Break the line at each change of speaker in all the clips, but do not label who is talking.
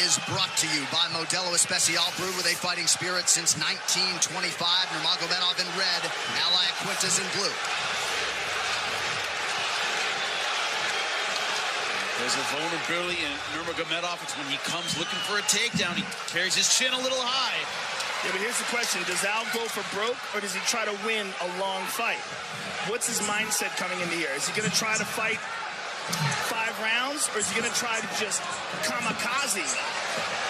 is brought to you by Modelo Especial, brewed with a fighting spirit since 1925. Nurmagomedov in red, Al Iaquinta's in blue.
There's a vulnerability in Nurmagomedov. It's when he comes looking for a takedown. He carries his chin a little high.
Yeah, but here's the question. Does Al go for broke, or does he try to win a long fight? What's his mindset coming into here? Is he going to try to fight 5 rounds, or is he going to try to just kamikaze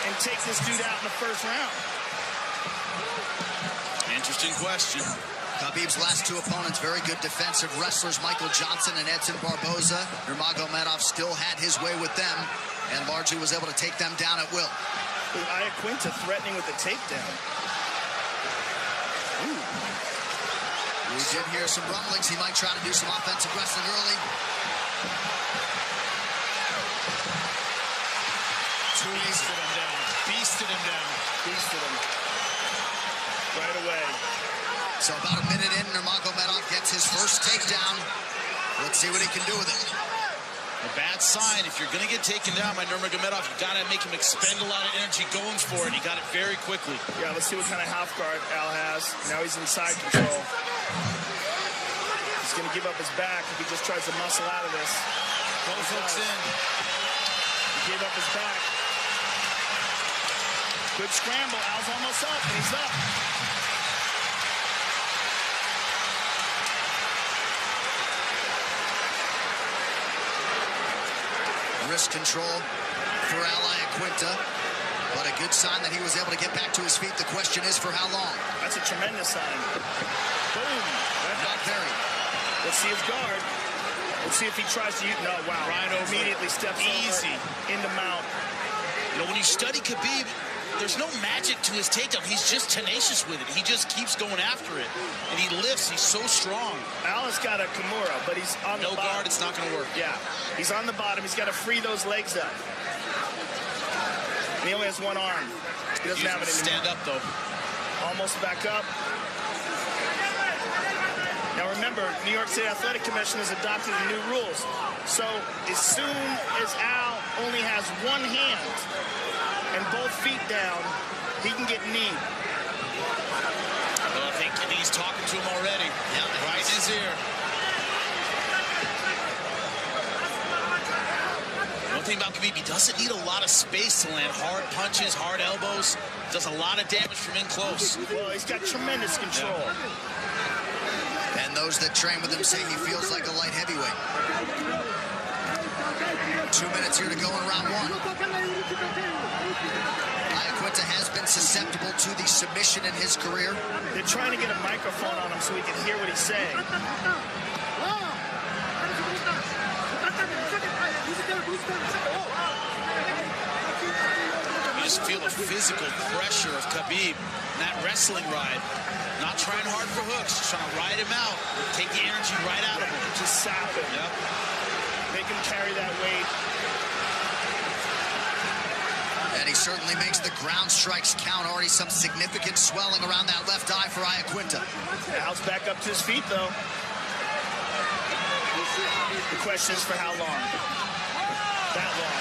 and take this dude out in the first round?
Interesting question.
Khabib's last 2 opponents, very good defensive wrestlers, Michael Johnson and Edson Barboza. Nurmagomedov still had his way with them and largely was able to take them down at will.
With Iaquinta threatening with the takedown. Ooh.
We did hear some rumblings. He might try to do some offensive wrestling early.
Beasted him down. Beasted him down.
Beasted him. Right away.
So about a minute in, Nurmagomedov gets his first takedown. Let's see what he can do with it.
A bad sign. If you're going to get taken down by Nurmagomedov, you got to make him expend a lot of energy going for it. He got it very quickly.
Yeah, let's see what kind of half guard Al has. Now he's in side control. He's going to give up his back if he just tries to muscle out of this.
Both hooks in.
He gave up his back. Good scramble. Al's almost up, and he's up.
Wrist control for Al Iaquinta, but a good sign that he was able to get back to his feet. The question is for how long?
That's a tremendous sign. Boom.
Not very.
Let's see his guard. Let's see if he tries to use. No, wow.
Right over.
Immediately steps
easy
over into mount.
You know, when you study Khabib, there's no magic to his takedown. He's just tenacious with it. He just keeps going after it. And he lifts. He's so strong.
Al has got a Kimura, but he's on the bottom.
No guard, it's not going to work.
Yeah. He's on the bottom. He's got to free those legs up. And he only has one arm. He doesn't have it anymore.
Stand up, though.
Almost back up. Now remember, New York State Athletic Commission has adopted the new rules. So as soon as Al only has one hand and both feet down, he can get kneed.
Well, I think he's talking to him already. Yeah, right in his ear. One thing about Khabib, he doesn't need a lot of space to land hard punches, hard elbows. Does a lot of damage from in close.
Well, he's got tremendous control.
Yeah. And those that train with him say he feels like a light heavyweight. 2 minutes here to go in round 1. Iaquinta has been susceptible to the submission in his career.
They're trying to get a microphone on him so we can hear what he's saying.
You just feel the physical pressure of Khabib in that wrestling ride. Not trying hard for hooks, just trying to ride him out, take the energy right out of him.
Just sap him.
Yep.
Make him carry that weight.
And he certainly makes the ground strikes count. Already some significant swelling around that left eye for Iaquinta.
Al's back up to his feet, though. The question is for how long? That long.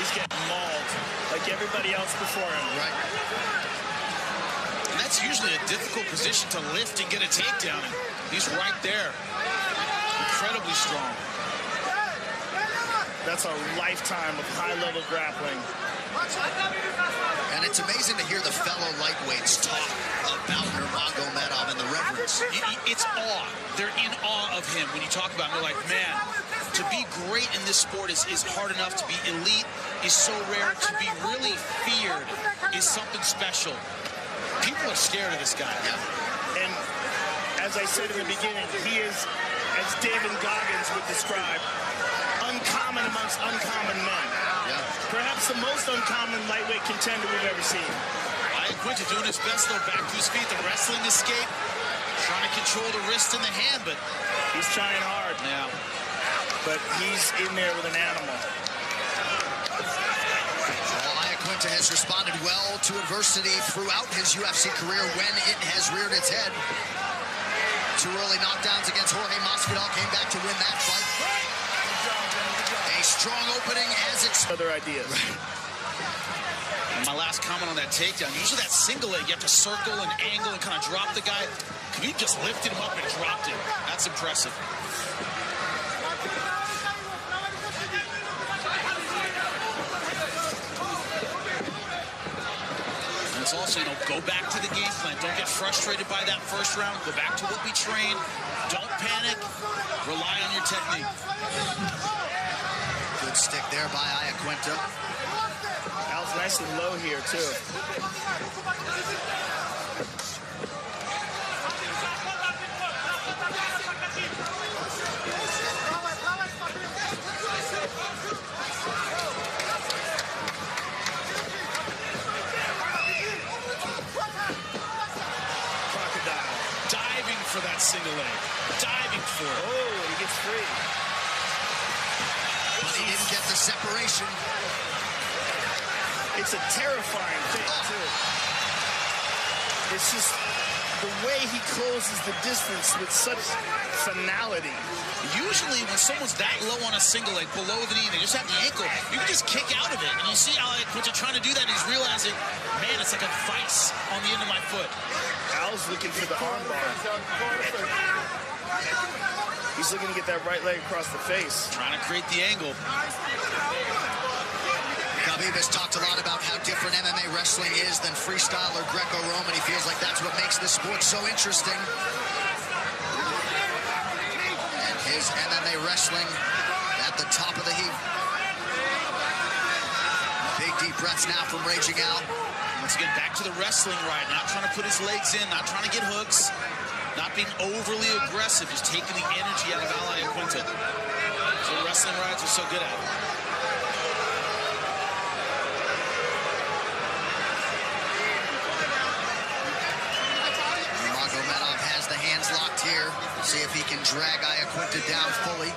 He's getting mauled like everybody else before him.
Right.
And that's usually a difficult position to lift and get a takedown. And he's right there. Incredibly strong.
That's a lifetime of high-level grappling.
And it's amazing to hear the fellow lightweights talk about Nurmagomedov and the reverence.
It's awe. They're in awe of him when you talk about him. They're like, man, to be great in this sport is hard enough. To be elite is so rare. To be really feared is something special. People are scared of this guy.
Yeah.
And as I said in the beginning, he is, as David Goggins would describe, uncommon amongst uncommon men.
Yeah.
Perhaps the most uncommon lightweight contender we've ever seen.
Iaquinta doing his best, though, back to his feet. The wrestling escape, trying to control the wrist and the hand, but
he's trying hard.
Yeah.
But he's in there with an animal.
Well, Iaquinta has responded well to adversity throughout his UFC career when it has reared its head. 2 early knockdows against Jorge Masvidal, came back to win that fight. A strong opening as it's...
Other ideas.
My last comment on that takedown, usually that single leg, you have to circle and angle and kind of drop the guy. Khabib just lifted him up and dropped him. That's impressive. And it's also, go back to the game plan. Don't get frustrated by that first round. Go back to what we trained. Don't panic. Rely on your technique.
Good stick there by Iaquinta.
Al's nice and low here, too. Crocodile.
Diving for that single leg. Diving for it.
Oh, and he gets free.
But he didn't get the separation.
It's a terrifying thing, too. It's just the way he closes the distance with such finality.
Usually when someone's that low on a single leg, below the knee, they just have the ankle, you can just kick out of it. And you see Iaquinta trying to do that, and he's realizing, man, it's like a vice on the end of my foot.
Al's looking for the arm bar. He's looking to get that right leg across the face.
Trying to create the angle.
Khabib has talked a lot about how different MMA wrestling is than freestyle or Greco-Roman. He feels like that's what makes this sport so interesting. And his MMA wrestling at the top of the heap. Big deep breaths now from Raging Al.
Once again, back to the wrestling right. Not trying to put his legs in, not trying to get hooks, not being overly aggressive, just taking the energy out of Al Iaquinta. So wrestling rides are so good at it.
Nurmagomedov has the hands locked here. See if he can drag Iaquinta down fully.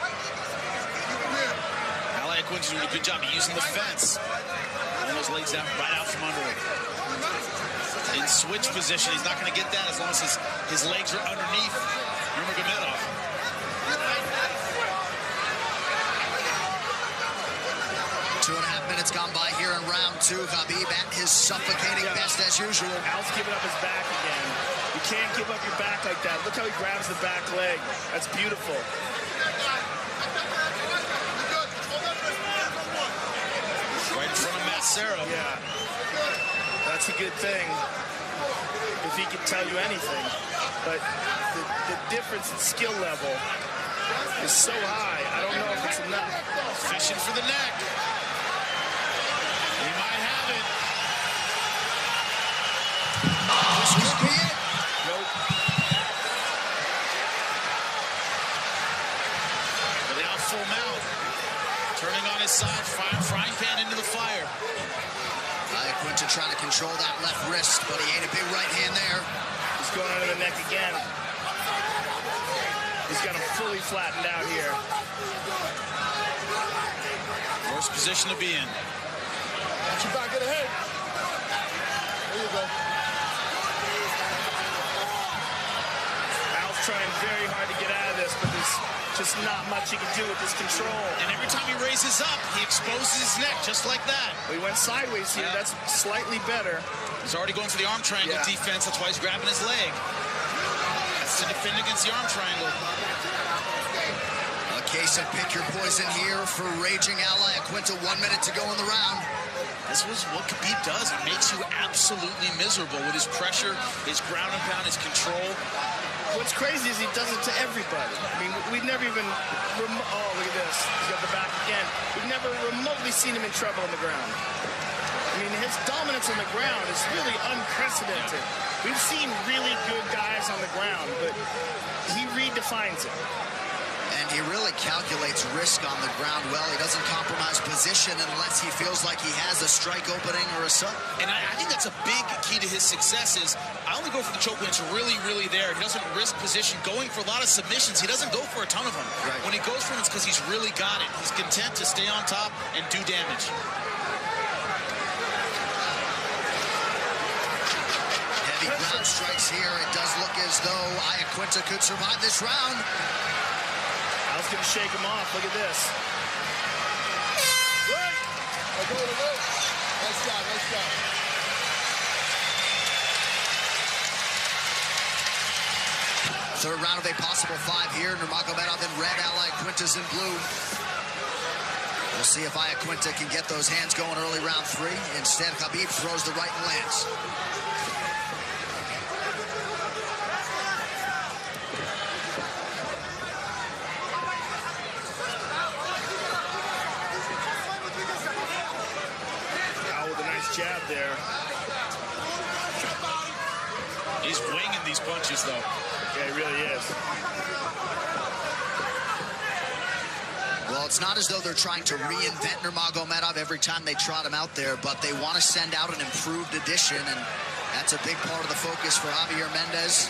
Al Iaquinta's doing a good job of using the fence. Pulling those legs down right out from under him. In switch position, he's not going to get that as long as his legs are underneath Nurmagomedov.
Two and a half minutes gone by here in round two. Khabib at his suffocating best as usual.
Al's giving up his back again. You can't give up your back like that. Look how he grabs the back leg. That's beautiful.
Right in front of Massero.
Yeah. That's a good thing if he can tell you anything. But the difference in skill level is so high, I don't know if it's enough.
Fishing for the neck. He might have it.
This could be it.
Nope.
But now full mount. Turning on his side, frying pan into the fire.
Iaquinta trying to control that left wrist, but he ate a big right hand there.
He's going under the neck again. He's got him fully flattened out here.
Worst position to be in.
Watch your back of the head. There you go.
Al's trying very hard to get out of this, but there's just not much he can do with this control.
And every time he raises up, he exposes his neck just like that.
We went sideways here.
Yeah.
That's slightly better.
He's already going for the arm triangle defense. That's why he's grabbing his leg. That's to defend against the arm triangle.
A case of pick your poison here for Raging Al Iaquinta. 1 minute to go in the round.
This was what Khabib does. He makes you absolutely miserable with his pressure, his ground and pound, his control.
What's crazy is he does it to everybody. I mean, we've never even... oh, look at this. He's got the back again. We've never remotely seen him in trouble on the ground. I mean, his dominance on the ground is really unprecedented. We've seen really good guys on the ground, but he redefines it.
And he really calculates risk on the ground well. He doesn't compromise position unless he feels like he has a strike opening or a sub.
And I think that's a big key to his success is I only go for the choke when it's really, really there. He doesn't risk position. Going for a lot of submissions, he doesn't go for a ton of them.
Right.
When he goes for them, it's because he's really got it. He's content to stay on top and do damage.
Heavy ground strikes here. It does look as though Iaquinta could survive this round.
Al's Khabib's going to shake him off. Look at this.
Right. I'll go to this. Nice job, nice job.
Third round of a possible 5 here. Nurmagomedov in red, Al Iaquinta's in blue. We'll see if Iaquinta can get those hands going early round 3. Instead, Khabib throws the right and lands.
Al with a nice jab there.
He's winging these punches, though.
Yeah, he really is.
Well, it's not as though they're trying to reinvent Nurmagomedov every time they trot him out there, but they want to send out an improved edition, and that's a big part of the focus for Javier Mendez.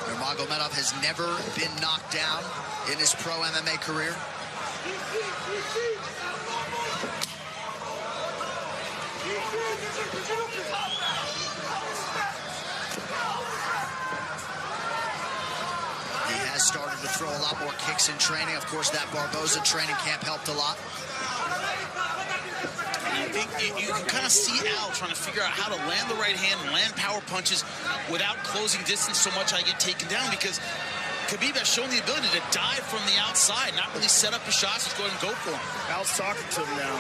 Nurmagomedov has never been knocked down in his pro MMA career. He has started to throw a lot more kicks in training. Of course, that Barboza training camp helped a lot.
I think you can kind of see Al trying to figure out how to land the right hand and land power punches without closing distance so much I get taken down, because Khabib has shown the ability to dive from the outside, not really set up his shots, just go ahead and go for him.
Al's talking to him now.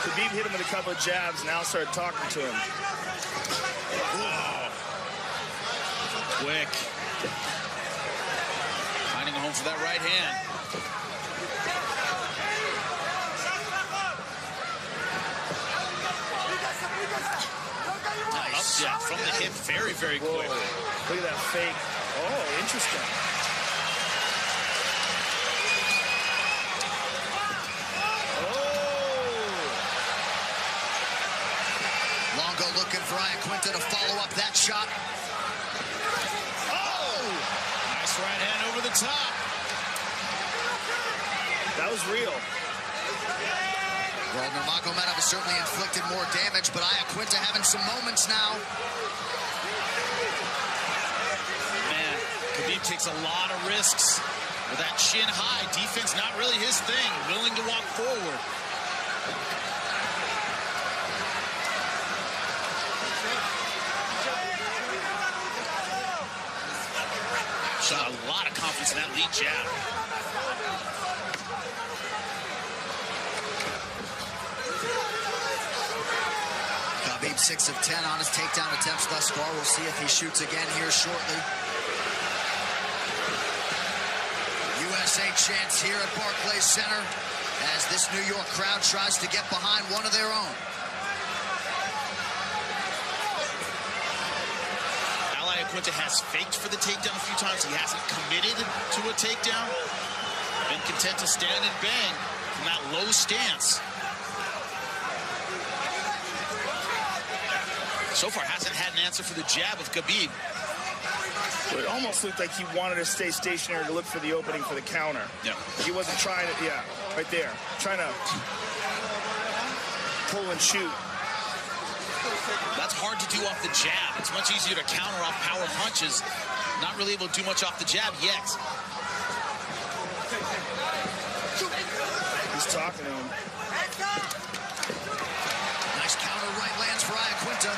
Khabib hit him with a couple of jabs, and Al started talking to him.
Whoa. Quick. Finding a home for that right hand.
Nice.
Up jab from the hip, very, very quick.
Look at that fake. Oh, interesting.
Longo looking for Iaquinta to follow up that shot.
Oh! Nice right hand over the top.
That was real.
Well, Nurmagomedov has certainly inflicted more damage, but Iaquinta having some moments now.
Man, Khabib takes a lot of risks with that chin high. Defense not really his thing. Willing to walk forward. Shot a lot of confidence in that lead jab.
Khabib 6 of 10 on his takedown attempts thus far. We'll see if he shoots again here shortly. USA chants here at Barclays Center as this New York crowd tries to get behind one of their own.
Al Iaquinta has faked for the takedown a few times. He hasn't committed to a takedown. Been content to stand and bang from that low stance. So far hasn't had an answer for the jab of Khabib.
Well, it almost looked like he wanted to stay stationary to look for the opening for the counter.
Yeah.
He wasn't trying to, yeah, right there. Trying to pull and shoot.
That's hard to do off the jab. It's much easier to counter off power punches. Not really able to do much off the jab yet.
He's talking to him.
Nice counter right lands for Iaquinta.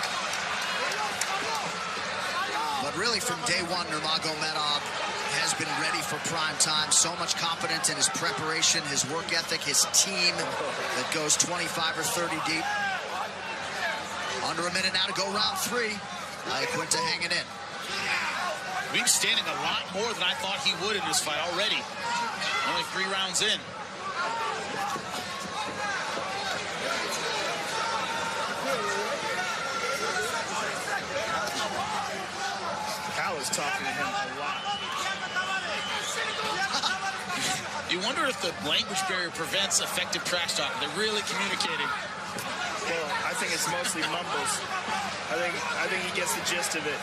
But really from day one, Nurmagomedov has been ready for prime time. So much confidence in his preparation, his work ethic, his team that goes 25 or 30 deep. Under a minute now to go round 3. Iaquinta hanging in.
Khabib's standing a lot more than I thought he would in this fight already. Only 3 rounds in.
Al is talking to him a lot.
You wonder if the language barrier prevents effective trash talk. They're really communicating.
Well, I think it's mostly mumbles. I think he gets the gist of it.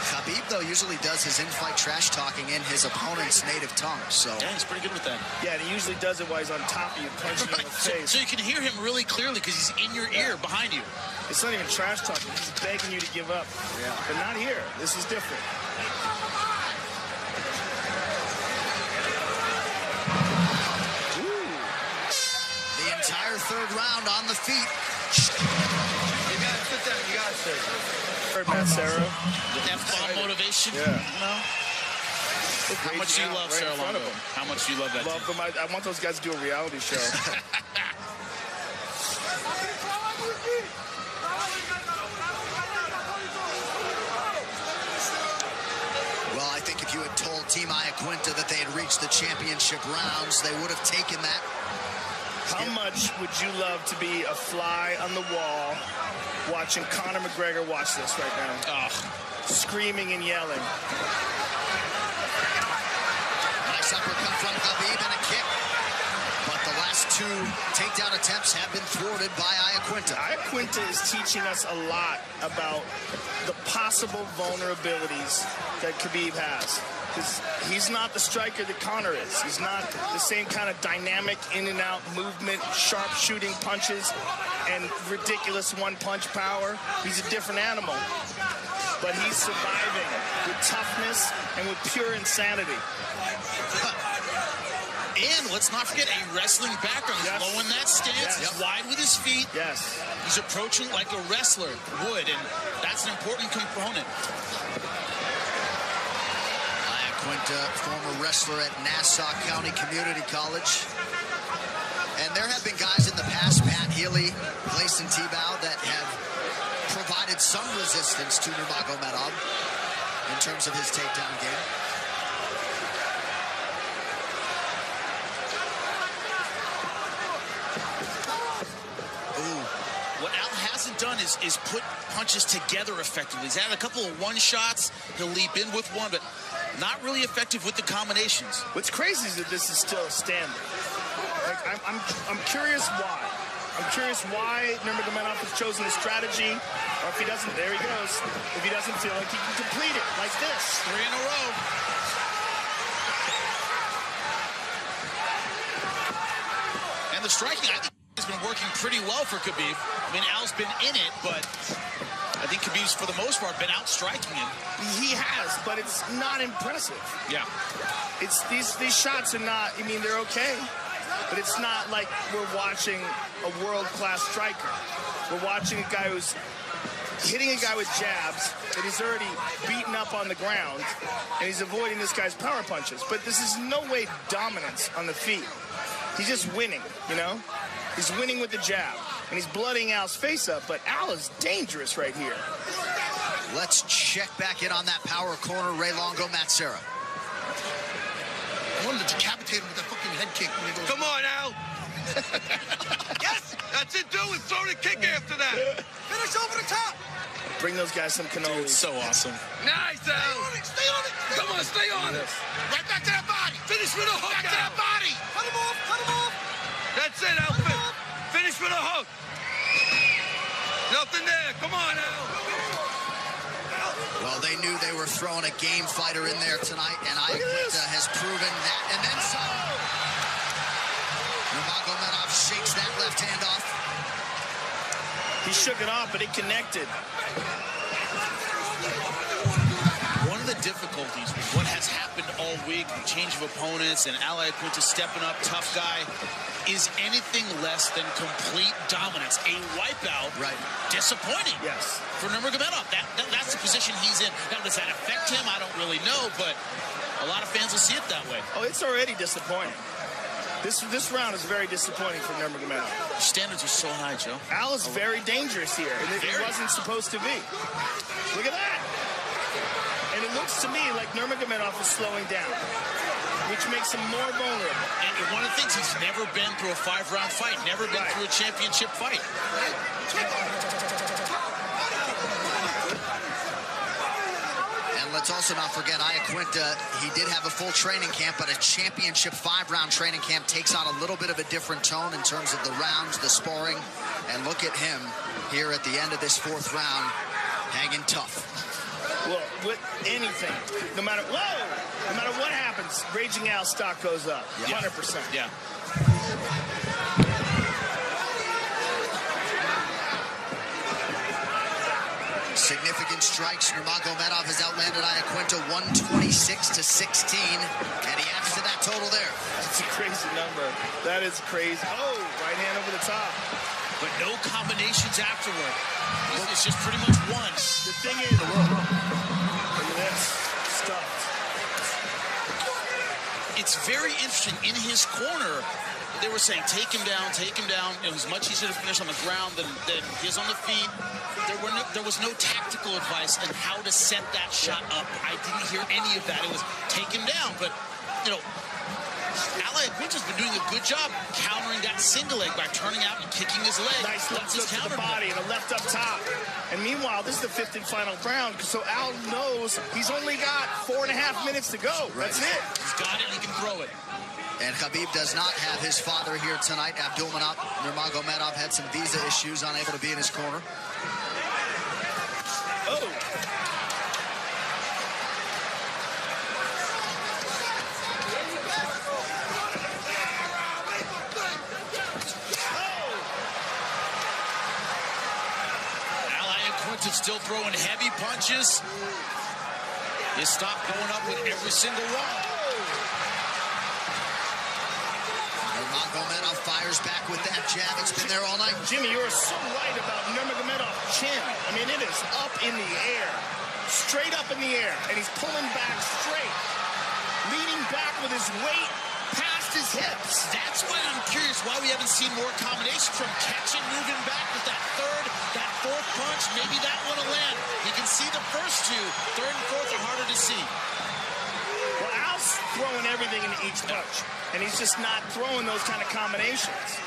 Khabib, though, usually does his in-fight trash talking in his opponent's native tongue. So
yeah, he's pretty good with that.
Yeah, and he usually does it while he's on top of you, punching you in the face.
So you can hear him really clearly because he's in your ear behind you.
It's not even trash talking. He's begging you to give up. Yeah. But not here. This is different. Ooh.
The entire third round on the feet.
You gotta sit down. You gotta sit.
Heard Matt Serra.
F-bomb motivation.
Yeah.
No. How much do you love Sarah Longo? How much do you love that
Love
team?
them. I want those guys to do a reality show.
Well, I think if you had told Team Iaquinta that they had reached the championship rounds, they would have taken that.
How much would you love to be a fly on the wall watching Conor McGregor watch this right now? Screaming and yelling.
Nice uppercut from Khabib and a kick. But the last two takedown attempts have been thwarted by Iaquinta.
Iaquinta is teaching us a lot about the possible vulnerabilities that Khabib has. Because he's not the striker that Conor is. He's not the same kind of dynamic in and out movement, sharp shooting punches, and ridiculous one-punch power. He's a different animal. But he's surviving with toughness and with pure insanity.
And let's not forget a wrestling background. He's low in that stance. He's wide with his feet.
Yes.
He's approaching like a wrestler would, and that's an important component.
Iaquinta, former wrestler at Nassau County Community College. And there have been guys in the past, Pat Healy, Gleison Tebow, that have provided some resistance to Nurmagomedov in terms of his takedown game.
What Al hasn't done is put punches together effectively. He's had a couple of one-shots. He'll leap in with one, but not really effective with the combinations.
What's crazy is that this is still standing. Like, I'm curious why. I'm curious why Nurmagomedov has chosen this strategy, or if he doesn't, there he goes. If he doesn't feel like he can complete it like this.
3 in a row. And the striking, I think, has been working pretty well for Khabib. I mean, Al's been in it, but I think Khabib's, for the most part, been out-striking him.
He has, but it's not impressive.
Yeah.
It's these shots are not, I mean, they're okay, but it's not like we're watching a world-class striker. We're watching a guy who's hitting a guy with jabs that he's already beaten up on the ground, and he's avoiding this guy's power punches. But this is no way dominance on the feet. He's just winning, you know? He's winning with the jab, and he's blooding Al's face up, but Al is dangerous right here.
Let's check back in on that power corner. Ray Longo, Matt Serra.
I wanted to decapitate him with that fucking head kick when he goes.
Come on, Al. Yes, that's it. Do it. Throw the kick after that.
Finish over the top.
Bring those guys some cannolis.
Dude, so awesome.
Nice, Al.
Stay on it.
Come on, stay on it.
Right back to that body.
Finish with a hook,
Back to that
Al.
body. Cut him off. Cut him off.
That's it, Al. Finish with a hook. Nothing there. Come on, Al.
Well, they knew they were throwing a game fighter in there tonight, and Iaquinta has proven that, and then some. Nurmagomedov shakes that left hand off.
He shook it off, but it connected.
One of the difficulties with what has happened all week, change of opponents, and Al Iaquinta stepping up, tough guy, is anything less than complete dominance. A wipeout,
right?
Disappointing.
Yes.
For Nurmagomedov, that's the position he's in. Now, does that affect him? I don't really know, but a lot of fans will see it that way.
Oh, it's already disappointing. This round is very disappointing for Nurmagomedov.
Standards are so high, Joe.
Al is very dangerous here, and it wasn't supposed to be. Look at that. And it looks to me like Nurmagomedov is slowing down, which makes him more vulnerable.
And one of the things, he's never been through a 5-round fight, never been through a championship fight.
And let's also not forget Iaquinta. He did have a full training camp, but a championship 5-round training camp takes on a little bit of a different tone in terms of the rounds, the sparring. And look at him here at the end of this 4th round, hanging tough.
Well, with anything, no matter what happens, Raging Al's stock goes up, 100%.
Yeah.
Significant strikes. Nurmagomedov has outlanded Iaquinta 126-16, and he adds to that total there.
That's a crazy number. That is crazy. Oh, right hand over the top.
But no combinations afterward. It's just pretty much one.
The thing is, look at this, stuffed.
It's very interesting. In his corner, they were saying, take him down, take him down. You know, it's much easier to finish on the ground than his on the feet. There was no tactical advice on how to set that shot up. I didn't hear any of that. It was take him down. But, you know, Iaquinta's been doing a good job countering that single leg by turning out and kicking his leg.
Nice left hook to the body and a left up top. And meanwhile, this is the 5th and final round, so Al knows he's only got 4.5 minutes to go. Right. That's it.
He's got it, he can throw it.
And Khabib does not have his father here tonight. Abdulmanap Nurmagomedov had some visa issues, unable to be in his corner.
Oh.
Still throwing heavy punches. His stock going up with every single one.
Nurmagomedov fires back with that jab. It's been there all night.
Jimmy, you're so right about Nurmagomedov's chin. I mean, it is up in the air. Straight up in the air. And he's pulling back straight. Leaning back with his weight past his hips.
That's why I'm curious why we haven't seen more combination from catching, moving back with that 3rd, that 4th punch. Maybe that one will land. You can see the first 2. 3rd and 4th are harder to see.
Well, Al's throwing everything into each punch, and he's just not throwing those kind of combinations.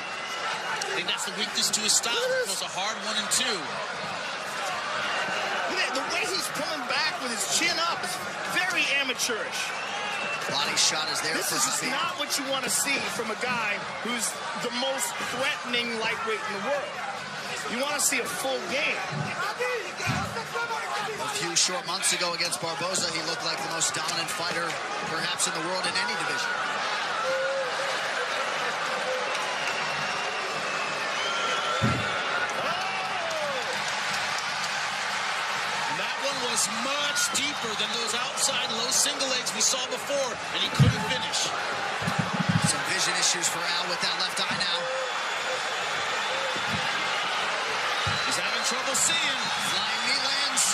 I think that's the weakness to his style. It was a hard 1 and 2.
The way he's pulling back with his chin up is very amateurish.
Body shot is there.
This is just not what you want to see from a guy who's the most threatening lightweight in the world. You want to see a full game.
A few short months ago against Barboza, he looked like the most dominant fighter perhaps in the world in any division.
Was much deeper than those outside low single legs we saw before, and he couldn't finish.
Some vision issues for Al with that left eye now.
He's having trouble seeing.
Flying knee lands.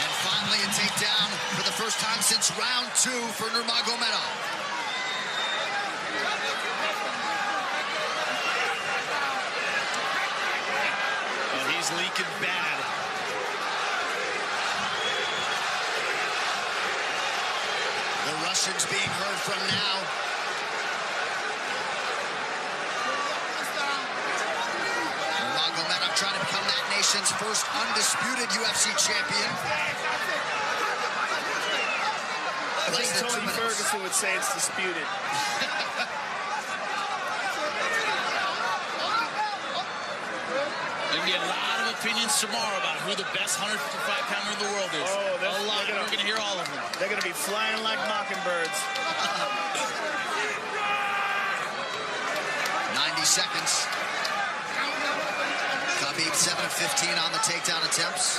And finally a takedown for the first time since round 2 for Nurmagomedov.
Leaking bad.
The Russians being heard from now. Nurmagomedov trying to become that nation's first undisputed UFC champion.
I think Tony Ferguson would say it's disputed.
There'll be a lot of opinions tomorrow about who the best 155-pounder in the world is.
Oh,
a lot. We're going to hear all of them.
They're going to be flying like mockingbirds.
90 seconds. Khabib 7 of 15 on the takedown attempts.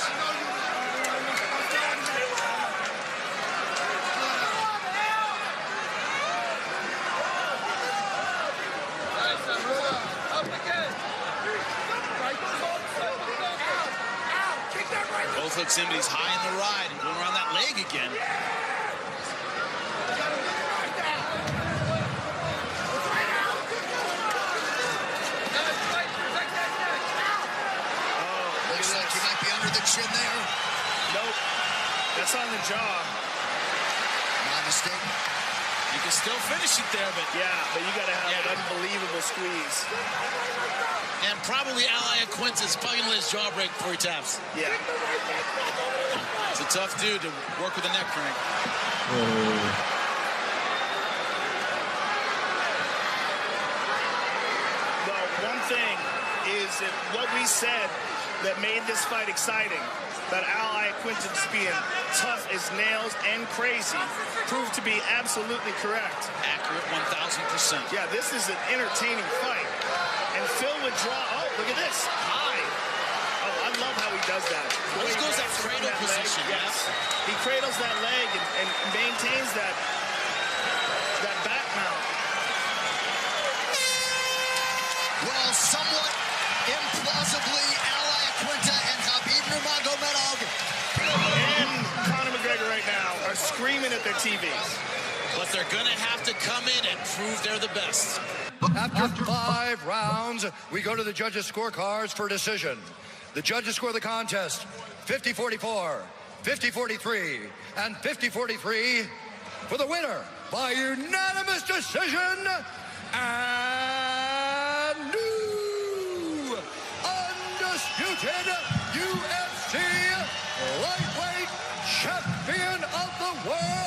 Both look somebody's high in the ride and going around that leg again.
Looks like he might be under the chin there.
Nope. That's on the jaw.
My mistake.
You can still finish it there, but...
Yeah, but you got to have an unbelievable squeeze.
And probably Ally Quintus probably going to let his jaw break before he taps.
Yeah.
It's a tough dude to work with a neck crank.
Well, one thing is that what we said that made this fight exciting, that Ally Quintus being tough as nails and crazy, proved to be absolutely correct.
Accurate 1,000%.
Yeah, this is an entertaining fight. And Phil would draw, oh, look at this, high. Oh, I love how he does that.
Always goes that cradle position.
Yes. He cradles that leg and maintains that back mount.
Well, somewhat implausibly, Ally Quinta and Khabib Nurmagomedov
And Conor McGregor right now are screaming at their TVs.
But they're going to have to come in and prove they're the best.
After 5 rounds, we go to the judges' scorecards for decision. The judges score the contest 50-44, 50-43, and 50-43 for the winner by unanimous decision and new undisputed UFC lightweight champion of the world,